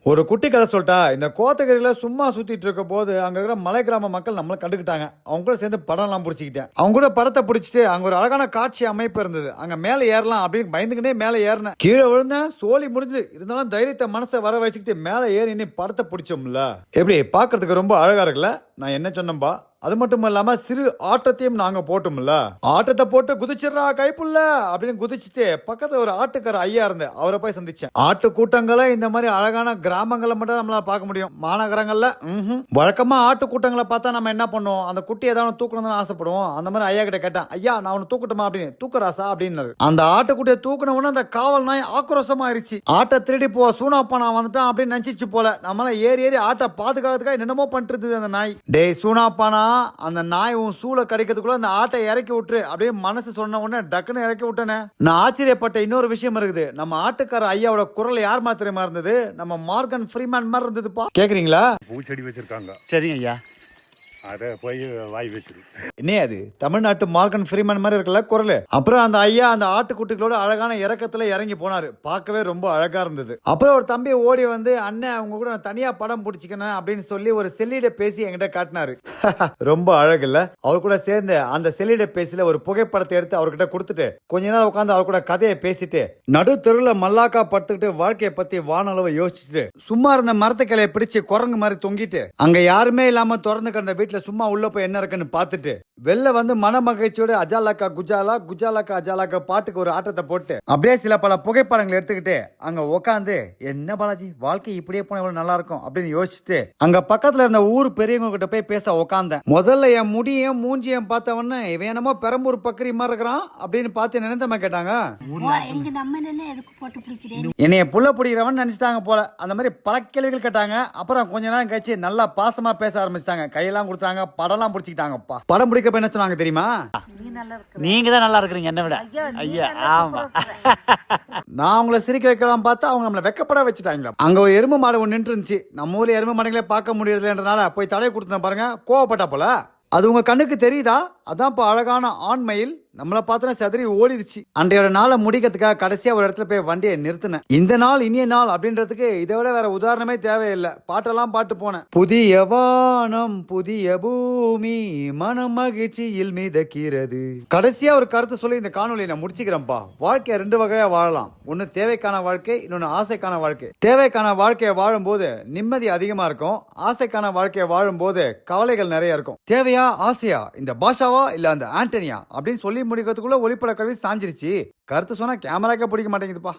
ஒரு குட்டி கதை சொல்லிட்டா, இந்த கோத்தகிரியில சும்மா சுத்திட்டு இருக்கும் போது அங்க இருக்கிற மலை கிராம மக்கள் நம்மள கண்டுக்கிட்டாங்க. அவங்க கூட சேர்ந்து படம்லாம் பிடிச்சிக்கிட்டேன். அவங்க கூட படத்தை பிடிச்சிட்டு அங்க ஒரு அழகான காட்சி அமைப்பு இருந்தது. அங்க மேல ஏறலாம் அப்படின்னு பயந்துக்கிட்டே மேல ஏறினேன். கீழே விழுந்தேன், சோலி முடிஞ்சது. இருந்தாலும் தைரியத்தை மனசை வர வச்சுக்கிட்டு மேல ஏறி இன்னும் படத்தை பிடிச்சோம்ல. எப்படி பாக்குறதுக்கு ரொம்ப அழகா இருக்குல்ல. நான் என்ன சொன்னேன்பா, அது மட்டும் இல்லாம சிறு ஆட்டத்தையும் நாங்க போட்டோம்ல. ஆட்டத்தை போட்டு குதிச்சிடறா கைப்புள்ள அப்படின்னு குதிச்சுட்டு பக்கத்துல ஒரு ஆட்டுக்கார ஐயா இருந்த அவரை போய் சந்திச்சேன். ஆட்டு கூட்டங்களை இந்த மாதிரி அழகான கிராமங்களை மட்டும் நம்மளால பார்க்க முடியும். மாநகரங்கள்ல வழக்கமா ஆட்டு கூட்டங்களை பார்த்தா நம்ம என்ன பண்ணுவோம், அந்த குட்டி ஏதாவது தூக்கணும்னு ஆசைப்படுவோம். அந்த மாதிரி ஐயா கிட்ட கேட்டேன், ஐயா நான் அவனை தூக்கட்டுமா அப்படின்னு. தூக்கராசா அப்படின்னு. அந்த ஆட்டுக்குட்டியை தூக்கின உடனே அந்த காவல் நாய் ஆக்ரோஷமாயிருச்சு. ஆட்டை திருடி போ சூனாப்பா நான் வந்துட்டான் அப்படின்னு நினைச்சிச்சு போல. நம்மளால ஏறி ஏறி ஆட்டை பாதுகாத்துக்காக என்னமோ பண்ணிட்டு அந்த நாய். டேய் சூனாப்பானா, அந்த நாய் உன் சூளை கிடைக்கிறதுக்குள்ள அந்த ஆட்டை இறக்கி விட்டுரு அப்படியே மனசு சொன்ன உடனே டக்குன்னு இறக்கி விட்டனே. நான் ஆச்சரியப்பட்ட இன்னொரு விஷயம் இருக்குது. நம்ம ஆட்டுக்கார ஐயாவோட குரல் யார் மாத்திரமா இருந்தது, நம்ம மார்கன் ஃப்ரீமேன் மாதிரி இருந்ததுப்பா. கேக்குறீங்களா? பூச்செடி வச்சிருக்காங்க. சரிங்க ஐயா. அதை போய் வாய் வச்சிரு. என்ன அது தமிழ்நாட்டு மார்கன் ஃப்ரீமேன் மாதிரி இருக்கல குரல். அப்புறம் அந்த ஐயா அந்த ஆட்டுக்குட்டிகளோட அழகான இறக்கத்துல இறங்கி போனாரு. பார்க்கவே ரொம்ப அழகா இருந்தது. அப்புறம் ஒரு தம்பி ஓடி வந்து, அண்ணன் அவங்க கூட நான் தனியா படம் பிடிச்சிக்கணும் அப்படின்னு சொல்லி ஒரு செல்லிட பேசி என்கிட்ட காட்டினாரு. ரொம்ப அழகு இல்ல. அவர் கூட சேர்ந்து அந்த செல்லிட பேசில ஒரு புகைப்படத்தை எடுத்து அவர்கிட்ட கொடுத்துட்டு கொஞ்ச நேரம் உட்காந்து அவர் கூட கதையை பேசிட்டு நடு தெருல மல்லாக்கா படுத்துக்கிட்டு வாழ்க்கையை பத்தி வானளவை யோசிச்சுட்டு சும்மா இருந்த மரத்து கிளையை பிடிச்சு குரங்கு மாதிரி தொங்கிட்டு அங்க யாருமே இல்லாம திறந்து கிடந்த வீட்டுல சும்மா உள்ள போய் என்ன இருக்குன்னு பார்த்துட்டு வெளில வந்து மன மகிழ்ச்சியோட அஜாலாக்கா குஜாலா குஜாலாக்கா அஜாலாக்கா பாட்டுக்கு ஒரு ஆட்டத்தை போட்டு அப்படியே சில பல புகைப்படங்கள் எடுத்துக்கிட்டு அங்க உட்காந்து, என்ன பாலாஜி வாழ்க்கை இப்படியே போன எவ்வளவு நல்லா இருக்கும் அப்படின்னு யோசிச்சுட்டு அங்க பக்கத்துல இருந்த ஊர் பெரியவங்க கிட்ட போய் பேச உட்காந்தேன். முதல்ல என் முடியும் மூஞ்சியும் பார்த்தவொன்னே இவன் என்னமோ பெரம்பூர் பக்கரி மாதிரி இருக்கிறான் அப்படின்னு பார்த்து நினைத்தமா கேட்டாங்க. என்னைய புள்ள பிடிக்கிறவன் நினைச்சிட்டாங்க போல. அந்த மாதிரி பல கேள்விகள் கேட்டாங்க. அப்புறம் கொஞ்ச நேரம் கழிச்சு நல்லா பாசமா பேச ஆரம்பிச்சிட்டாங்க. கையெல்லாம் கொடுத்தாங்க, படம்லாம் பிடிச்சிக்கிட்டாங்கப்பா. படம் பிடிக்க என்ன சொன்னாங்க தெரியுமா? நீங்க தான் நல்லா இருக்கிறீங்க என்ன விட. ஐயா ஆமா. நான் உங்களை சிரிக்க வைக்கலாம் பார்த்தா அவங்க நம்மள வெக்கப்பட வச்சுட்டாங்க. அங்க ஒரு எருமை மாடு ஒன்று நின்று இருந்துச்சு. நம்ம ஊர்ல எருமை மாடுகளே பார்க்க முடியறதுன்றனால போய் தடை கொடுத்தேன் பாருங்க. கோவப்பட்டா போல. அது உங்க கண்ணுக்கு தெரியுதா? அதான் இப்ப அழகான ஆண்மையில் நம்மளை பார்த்தா செதறி ஓடிடுச்சு. அன்றையோட நாளை முடிக்கிறதுக்காக கடைசியா ஒரு இடத்துல போய் வண்டியை நிறுத்தினேன். இந்த நாள் இனிய நாள் அப்படின்றதுக்கு இதை விட வேற உதாரணமே தேவையில்லை. பாட்டெல்லாம் பாட்டு போனேன். புதிய வானம் புதிய பூமி மனம் மகிழ்ச்சியில் மிதக்கிறது. கடைசியா ஒரு கருத்து சொல்லி இந்த காணொலியை நான் முடிச்சுக்கிறேன்ப்பா. வாழ்க்கையை ரெண்டு வகையா வாழலாம். ஒன்னு தேவைக்கான வாழ்க்கை, இன்னொன்னு ஆசைக்கான வாழ்க்கை. தேவைக்கான வாழ்க்கையை வாழும் போது நிம்மதி அதிகமா இருக்கும். ஆசைக்கான வாழ்க்கையை வாழும் போது கவலைகள் நிறைய இருக்கும். தேவையா ஆசையா, இந்த பாஷாவா இல்ல அந்த ஆண்டனியா அப்படின்னு சொல்லி முடிக்கிறதுக்குள்ள ஒளிப்பட கருவி சாஞ்சிருச்சு. கருத்து சொன்னா கேமராக்கே பிடிக்க மாட்டேங்குதுப்பா.